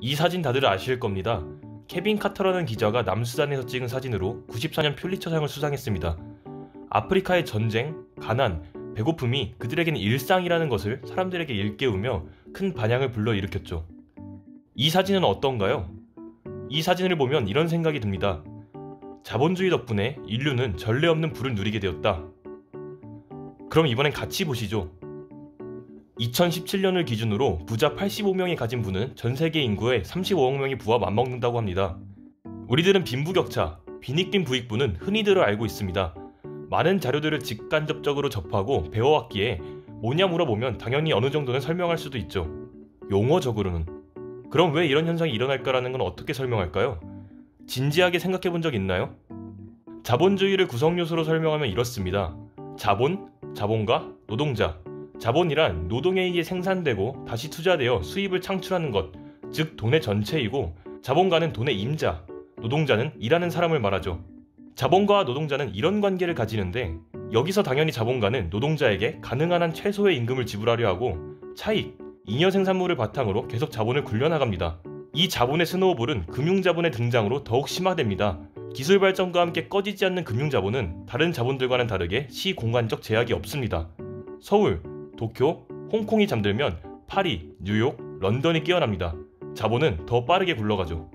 이 사진 다들 아실 겁니다. 케빈 카터라는 기자가 남수단에서 찍은 사진으로 94년 퓰리처상을 수상했습니다. 아프리카의 전쟁, 가난, 배고픔이 그들에게는 일상이라는 것을 사람들에게 일깨우며 큰 반향을 불러일으켰죠. 이 사진은 어떤가요? 이 사진을 보면 이런 생각이 듭니다. 자본주의 덕분에 인류는 전례 없는 부를 누리게 되었다. 그럼 이번엔 같이 보시죠. 2017년을 기준으로 부자 85명이 가진 부는 전 세계 인구의 35억 명이 부와 맞먹는다고 합니다. 우리들은 빈부격차, 빈익빈 부익부는 흔히들 알고 있습니다. 많은 자료들을 직간접적으로 접하고 배워왔기에 뭐냐 물어보면 당연히 어느 정도는 설명할 수도 있죠. 용어적으로는. 그럼 왜 이런 현상이 일어날까라는 건 어떻게 설명할까요? 진지하게 생각해 본 적 있나요? 자본주의를 구성요소로 설명하면 이렇습니다. 자본, 자본가, 노동자. 자본이란 노동에 의해 생산되고 다시 투자되어 수입을 창출하는 것, 즉 돈의 전체이고, 자본가는 돈의 임자, 노동자는 일하는 사람을 말하죠. 자본가와 노동자는 이런 관계를 가지는데, 여기서 당연히 자본가는 노동자에게 가능한 한 최소의 임금을 지불하려 하고 차익, 잉여 생산물을 바탕으로 계속 자본을 굴려나갑니다. 이 자본의 스노우볼은 금융자본의 등장으로 더욱 심화됩니다. 기술 발전과 함께 꺼지지 않는 금융자본은 다른 자본들과는 다르게 시공간적 제약이 없습니다. 서울, 도쿄, 홍콩이 잠들면 파리, 뉴욕, 런던이 깨어납니다. 자본은 더 빠르게 굴러가죠.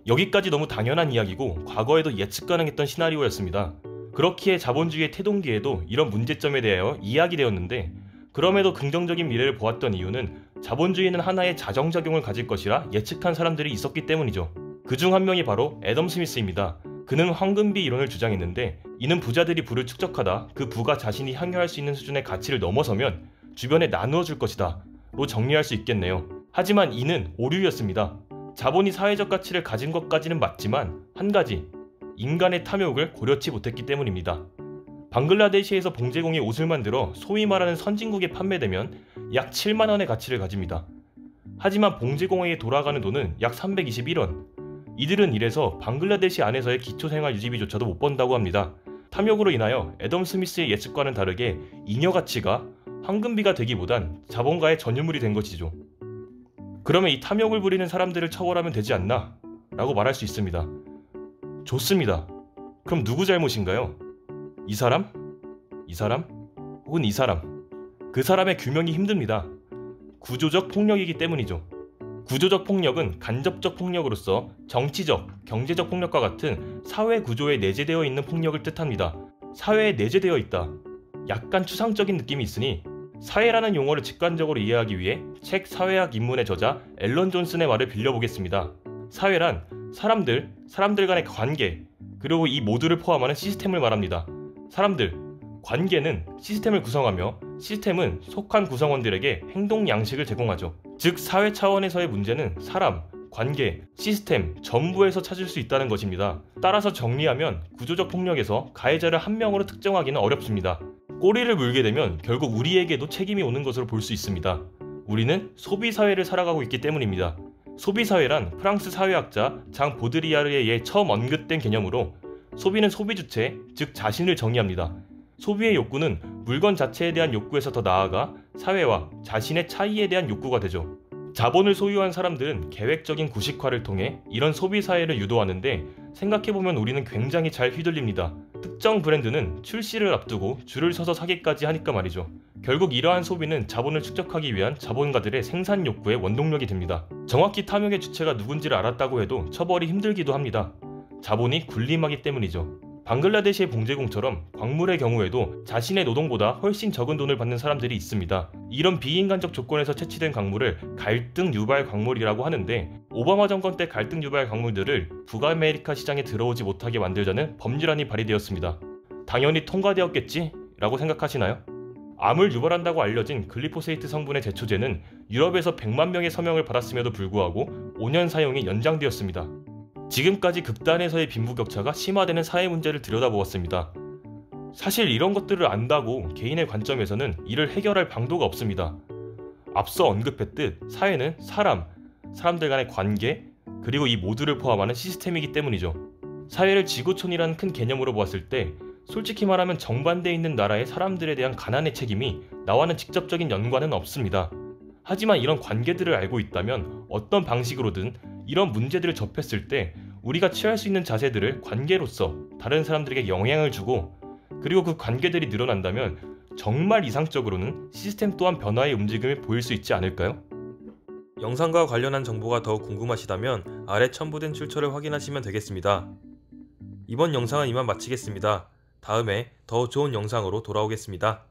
여기까지 너무 당연한 이야기고 과거에도 예측 가능했던 시나리오였습니다. 그렇기에 자본주의의 태동기에도 이런 문제점에 대하여 이야기되었는데, 그럼에도 긍정적인 미래를 보았던 이유는 자본주의는 하나의 자정작용을 가질 것이라 예측한 사람들이 있었기 때문이죠. 그중 한 명이 바로 애덤 스미스입니다. 그는 황금비 이론을 주장했는데, 이는 부자들이 부를 축적하다 그 부가 자신이 향유할 수 있는 수준의 가치를 넘어서면 주변에 나누어 줄 것이다 로 정리할 수 있겠네요. 하지만 이는 오류였습니다. 자본이 사회적 가치를 가진 것까지는 맞지만 한 가지, 인간의 탐욕을 고려치 못했기 때문입니다. 방글라데시에서 봉제공이 옷을 만들어 소위 말하는 선진국에 판매되면 약 7만 원의 가치를 가집니다. 하지만 봉제공에게 돌아가는 돈은 약 321원. 이들은 이래서 방글라데시 안에서의 기초생활 유지비조차도 못 번다고 합니다. 탐욕으로 인하여 애덤 스미스의 예측과는 다르게 잉여 가치가 황금비가 되기보단 자본가의 전유물이 된 것이죠. 그러면 이 탐욕을 부리는 사람들을 처벌하면 되지 않나? 라고 말할 수 있습니다. 좋습니다. 그럼 누구 잘못인가요? 이 사람? 이 사람? 혹은 이 사람? 그 사람의 규명이 힘듭니다. 구조적 폭력이기 때문이죠. 구조적 폭력은 간접적 폭력으로서 정치적, 경제적 폭력과 같은 사회 구조에 내재되어 있는 폭력을 뜻합니다. 사회에 내재되어 있다. 약간 추상적인 느낌이 있으니 사회라는 용어를 직관적으로 이해하기 위해 책 사회학 입문의 저자 앨런 존슨의 말을 빌려보겠습니다. 사회란 사람들, 사람들 간의 관계, 그리고 이 모두를 포함하는 시스템을 말합니다. 사람들, 관계는 시스템을 구성하며 시스템은 속한 구성원들에게 행동 양식을 제공하죠. 즉 사회 차원에서의 문제는 사람, 관계, 시스템 전부에서 찾을 수 있다는 것입니다. 따라서 정리하면 구조적 폭력에서 가해자를 한 명으로 특정하기는 어렵습니다. 꼬리를 물게 되면 결국 우리에게도 책임이 오는 것으로 볼 수 있습니다. 우리는 소비사회를 살아가고 있기 때문입니다. 소비사회란 프랑스 사회학자 장 보드리아르에 의해 처음 언급된 개념으로, 소비는 소비 주체, 즉 자신을 정의합니다. 소비의 욕구는 물건 자체에 대한 욕구에서 더 나아가 사회와 자신의 차이에 대한 욕구가 되죠. 자본을 소유한 사람들은 계획적인 구식화를 통해 이런 소비사회를 유도하는데, 생각해보면 우리는 굉장히 잘 휘둘립니다. 특정 브랜드는 출시를 앞두고 줄을 서서 사기까지 하니까 말이죠. 결국 이러한 소비는 자본을 축적하기 위한 자본가들의 생산 욕구의 원동력이 됩니다. 정확히 탐욕의 주체가 누군지를 알았다고 해도 처벌이 힘들기도 합니다. 자본이 군림하기 때문이죠. 방글라데시의 봉제공처럼 광물의 경우에도 자신의 노동보다 훨씬 적은 돈을 받는 사람들이 있습니다. 이런 비인간적 조건에서 채취된 광물을 갈등 유발 광물이라고 하는데, 오바마 정권 때 갈등 유발 광물들을 북아메리카 시장에 들어오지 못하게 만들자는 법률안이 발의되었습니다. 당연히 통과되었겠지? 라고 생각하시나요? 암을 유발한다고 알려진 글리포세이트 성분의 제초제는 유럽에서 100만 명의 서명을 받았음에도 불구하고 5년 사용이 연장되었습니다. 지금까지 극단에서의 빈부격차가 심화되는 사회 문제를 들여다보았습니다. 사실 이런 것들을 안다고 개인의 관점에서는 이를 해결할 방도가 없습니다. 앞서 언급했듯 사회는 사람들 간의 관계, 그리고 이 모두를 포함하는 시스템이기 때문이죠. 사회를 지구촌이라는 큰 개념으로 보았을 때 솔직히 말하면 정반대에 있는 나라의 사람들에 대한 가난의 책임이 나와는 직접적인 연관은 없습니다. 하지만 이런 관계들을 알고 있다면 어떤 방식으로든 이런 문제들을 접했을 때 우리가 취할 수 있는 자세들을 관계로서 다른 사람들에게 영향을 주고, 그리고 그 관계들이 늘어난다면 정말 이상적으로는 시스템 또한 변화의 움직임을 보일 수 있지 않을까요? 영상과 관련한 정보가 더욱 궁금하시다면 아래 첨부된 출처를 확인하시면 되겠습니다. 이번 영상은 이만 마치겠습니다. 다음에 더 좋은 영상으로 돌아오겠습니다.